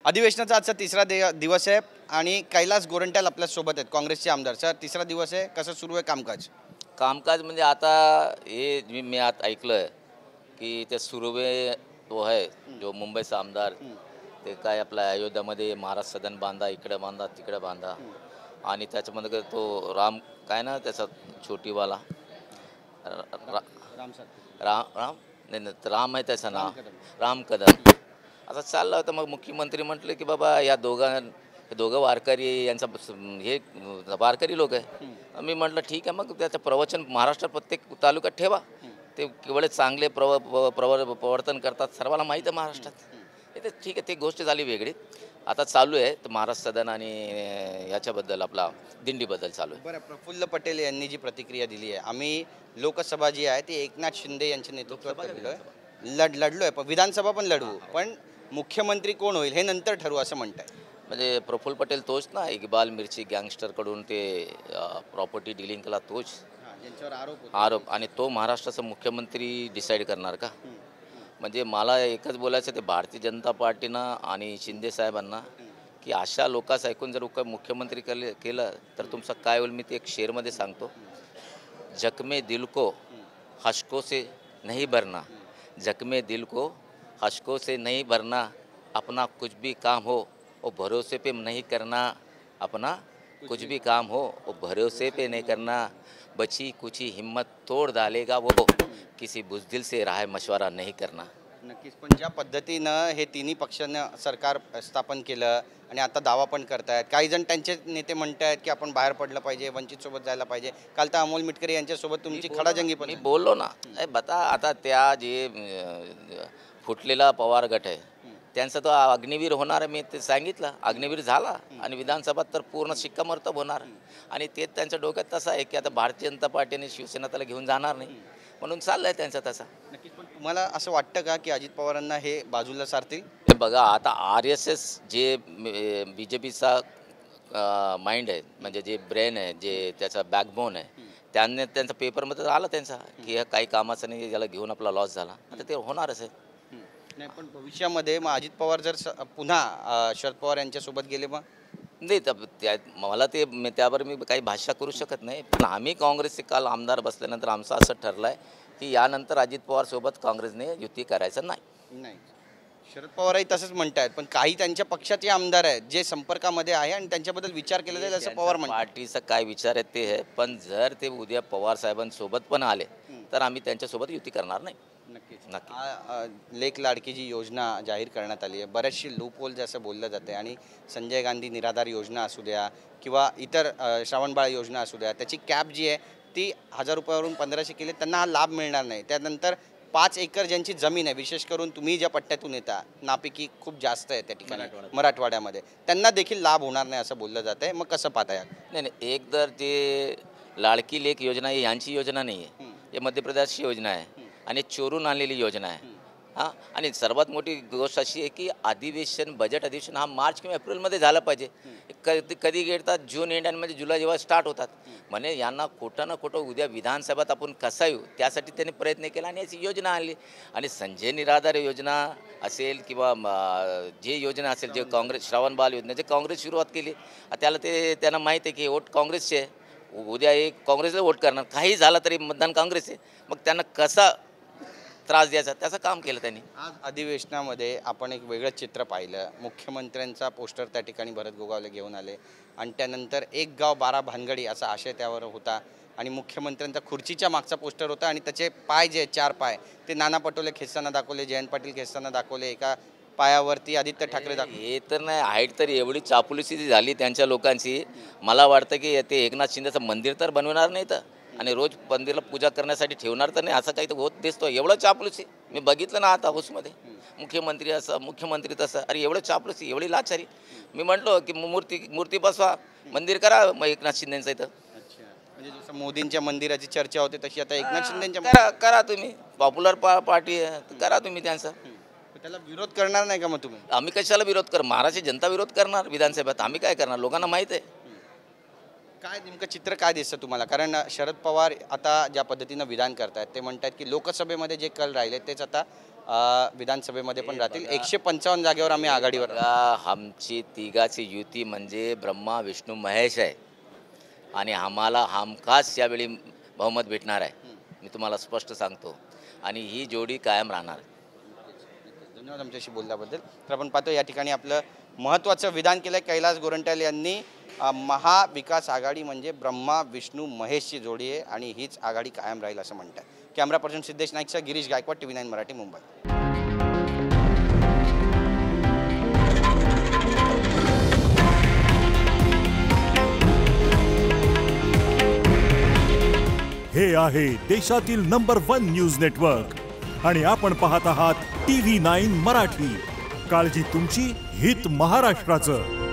अधिवेशनाचा आजचा तिसरा दिवस आहे आणि कैलास गोरंट्याल आपल्या सोबत आहेत, काँग्रेसचे आमदार. सर, तिसरा दिवस आहे, कसं सुरू आहे कामकाज? कामकाज म्हणजे आता हे मी आता ऐकलं की ते सुर्वे तो आहे जो मुंबईचा आमदार, ते काय आपल्या अयोध्यामध्ये महाराज सदन बांधा, इकडे बांधा तिकडे बांधा, आणि त्याच्यामध्ये तो राम काय ना त्याचा छोटीवाला राम सर. राम राम नाही नाही, राम आहे त्याचं नाव, राम कदम. असं चाललं होतं. मग मुख्यमंत्री म्हटले की बाबा या दोघं वारकरी यांचा हे वारकरी लोक आहे. मी म्हटलं ठीक आहे, मग त्याचं प्रवचन महाराष्ट्रात प्रत्येक तालुक्यात ठेवा. ते केवळ चांगले प्रवर्तन करतात, सर्वांना माहीत आहे महाराष्ट्रात. ते ठीक आहे, ती गोष्ट झाली वेगळी. आता चालू आहे तर महाराज सदन आणि याच्याबद्दल आपला दिंडीबद्दल चालू आहे. बरं, प्रफुल्ल पटेल यांनी जी प्रतिक्रिया दिली आहे, आम्ही लोकसभा जी आहे ती एकनाथ शिंदे यांच्या नेतृत्वात लढलोय, पण विधानसभा पण लढवू, पण मुख्यमंत्री कोण होईल हे नंतर ठरवू असं म्हणताय. म्हणजे प्रफुल्ल पटेल तोच ना, इक्बाल मिर्ची गँगस्टरकडून ते प्रॉपर्टी डिलिंग केला तोच ज्यांच्यावर आरोप, आणि तो महाराष्ट्राचा मुख्यमंत्री डिसाईड करणार का? म्हणजे मला एकच बोलायचं ते भारतीय जनता पार्टीनं आणि शिंदे साहेबांना की अशा लोकांचं ऐकून जर मुख्यमंत्री केलं तर तुमचं काय होईल. मी ते एक शेरमध्ये सांगतो, जख्मे दिल को हशकों से नहीं भरना, जख्मे दिल को हशकों से नहीं भरना, अपना कुछ भी काम हो वो भरोसे पे नहीं करना, अपना कुछ भी काम हो वो भरोसे पे नहीं करना, बची कुची हिम्मत तोड़ डालेगा वो, किसी बुजदिल से राय मशवरा नहीं करना. नक्कीच. पण ज्या पद्धतीनं हे तिन्ही पक्षानं सरकार स्थापन केलं आणि आता दावा पण करतायत, काही जण त्यांचे नेते म्हणतायत की आपण बाहेर पडलं पाहिजे, वंचित सोबत जायला पाहिजे. काल तर अमोल मिटकरी यांच्यासोबत तुमची खडाजंगी पण. मी बोललो ना, बता आता त्या जे फुटलेला पवार गट आहे त्यांचा तो अग्निवीर होणार आहे. मी ते सांगितलं, अग्निवीर झाला आणि विधानसभेत तर पूर्ण शिक्कामोर्तब होणार. आणि ते त्यांच्या डोक्यात तसं आहे की आता भारतीय जनता पार्टीने शिवसेना त्याला घेऊन जाणार नाही, म्हणून चाललं आहे त्यांचा तसा. नक्कीच. पण तुम्हाला असं वाटतं का की अजित पवारांना हे बाजूला सारतील? हे बघा, आता RSS जे BJPचा माइंड आहे, म्हणजे जे ब्रेन आहे, जे त्याचा बॅकबोन आहे, त्यांचा पेपरमध्ये आलं त्यांचा की काही कामाचं नाही, ज्याला घेऊन आपला लॉस झाला. आता ते होणारच आहे. नाही, पण भविष्यामध्ये मग अजित पवार जर पुन्हा शरद पवार यांच्यासोबत गेले मग? नाही, मला ते त्यावर मी काही भाष्य करू शकत नाही. पण आम्ही काँग्रेसचे काल आमदार बसल्यानंतर आमचं असं ठरलं आहे की यानंतर अजित पवारसोबत काँग्रेसने युती करायचं नाही. शरद पवारही तसंच म्हणतायत, पण काही त्यांच्या पक्षाचे आमदार आहेत जे संपर्कामध्ये आहे आणि त्यांच्याबद्दल विचार केला जाईल असं पवार म्हणतात. पार्टीचा काय विचार आहे ते आहे, पण जर ते उद्या पवार साहेबांसोबत पण आले तर आम्ही त्यांच्यासोबत युती करणार नाही. नक्की. लेक लाडकी जी योजना जाहीर करण्यात आली आहे, बरेचशी लूपहोल जसं बोललं जाते, आणि संजय गांधी निराधार योजना असू द्या किंवा इतर श्रावणबाळ योजना असू द्या, त्याची कॅप जी आहे ती 1000 रुपयावरून 1500 केली, त्यांना हा लाभ मिळणार नाही. त्यानंतर 5 एकर ज्यांची जमीन आहे, विशेष करून तुम्ही ज्या पट्ट्यातून येता, नापिकी खूप जास्त आहे त्या ठिकाणी मराठवाड्यामध्ये, त्यांना देखील लाभ होणार नाही असं बोललं जात आहे. मग कसं पाहता यात? नाही, एक तर ते लाडकी लेक योजना ही यांची योजना नाही आहे, हे मध्य प्रदेशची योजना आहे आणि चोरून आणलेली योजना आहे. हां, आणि सर्वात मोठी गोष्ट अशी आहे की बजेट अधिवेशन हा मार्च किंवा एप्रिलमध्ये झालं पाहिजे. कधी घेतात जून एंड आणि म्हणजे जुलै जेव्हा स्टार्ट होतात. म्हणजे यांना खोटं ना खोटं उद्या विधानसभेत आपण कसा येऊ त्यासाठी त्यांनी प्रयत्न केला आणि याची योजना आणली. आणि संजय निराधार योजना असेल किंवा जे योजना असेल, जे काँग्रेस श्रावणबाळ योजना जे काँग्रेस सुरुवात केली, त्यांना माहीत आहे की वोट काँग्रेसचे आहे, उद्या एक काँग्रेसला वोट करणार, काही झालं तरी मतदान काँग्रेस आहे. मग त्यांना कसा त्रास द्यायचा त्याचं काम केलं त्यांनी. आज अधिवेशनामध्ये आपण एक वेगळं चित्र पाहिलं. मुख्यमंत्र्यांचा पोस्टर त्या ठिकाणी भरत गोगावले घेऊन आले आणि त्यानंतर एक गाव 12 भानगडी असा आशय त्यावर होता आणि मुख्यमंत्र्यांचा खुर्चीच्या मागचा पोस्टर होता आणि त्याचे पाय जे 4 पाय ते नाना पटोले खेचताना दाखवले, जयंत पाटील खेचताना दाखवले, एका पायावरती आदित्य ठाकरे दाखवले. हे तर नाही, हाईट तर एवढी चापुलीची झाली त्यांच्या लोकांची. मला वाटतं की ते एकनाथ शिंदेचं मंदिर तर बनवणार नाही तर, आणि रोज मंदिरला पूजा करण्यासाठी ठेवणार तर नाही, असं काही तर होत दिसतो. एवढं चापलूसी मी बघितलं ना आता हाऊसमध्ये. मुख्यमंत्री असं, मुख्यमंत्री तसं, अरे एवढं चापलूसी, एवढी लाचारी. मी म्हटलो की मूर्ती बसवा, मंदिर करा मग एकनाथ शिंदेचं इथं. म्हणजे जसं मोदींच्या मंदिराची चर्चा होते तशी आता एकनाथ शिंदेच्या करा तुम्ही. पॉप्युलर पार्टी आहे, करा तुम्ही त्यांचा. त्याला विरोध करणार नाही का मग तुम्ही? आम्ही कशाला विरोध कर, महाराष्ट्राची जनता विरोध करणार विधानसभेत, आम्ही काय करणार, लोकांना माहीत आहे. काय नेमकं चित्र काय दिसतं तुम्हाला? कारण शरद पवार आता ज्या पद्धतीनं विधान करतायत ते म्हणतात की लोकसभेमध्ये जे कल राहिले तेच आता विधानसभेमध्ये पण राहतील. 155 जागेवर आम्ही आघाडीवर आहोत. बघा, आमची तिघाची युती म्हणजे ब्रह्मा विष्णू महेश आहे आणि आम्हाला हमखास यावेळी बहुमत भेटणार आहे. मी तुम्हाला स्पष्ट सांगतो आणि ही जोडी कायम राहणार. धन्यवाद आमच्याशी बोलल्याबद्दल. तर आपण पाहतो या ठिकाणी आपलं महत्त्वाचं विधान केलं कैलास गोरंट्याल यांनी. महाविकास आघाडी म्हणजे ब्रह्मा विष्णू महेशची जोडी आहे आणि हीच आघाडी कायम राहील असं म्हणतात. कॅमेरा पर्सन सिद्धेश नाईकसह गिरीश गायकवाड, TV9 मराठी, मुंबई. हे आहे देशातील नंबर 1 न्यूज नेटवर्क आणि आपण पाहत आहात TV9 मराठी. काळजी तुमची, हित महाराष्ट्राचं.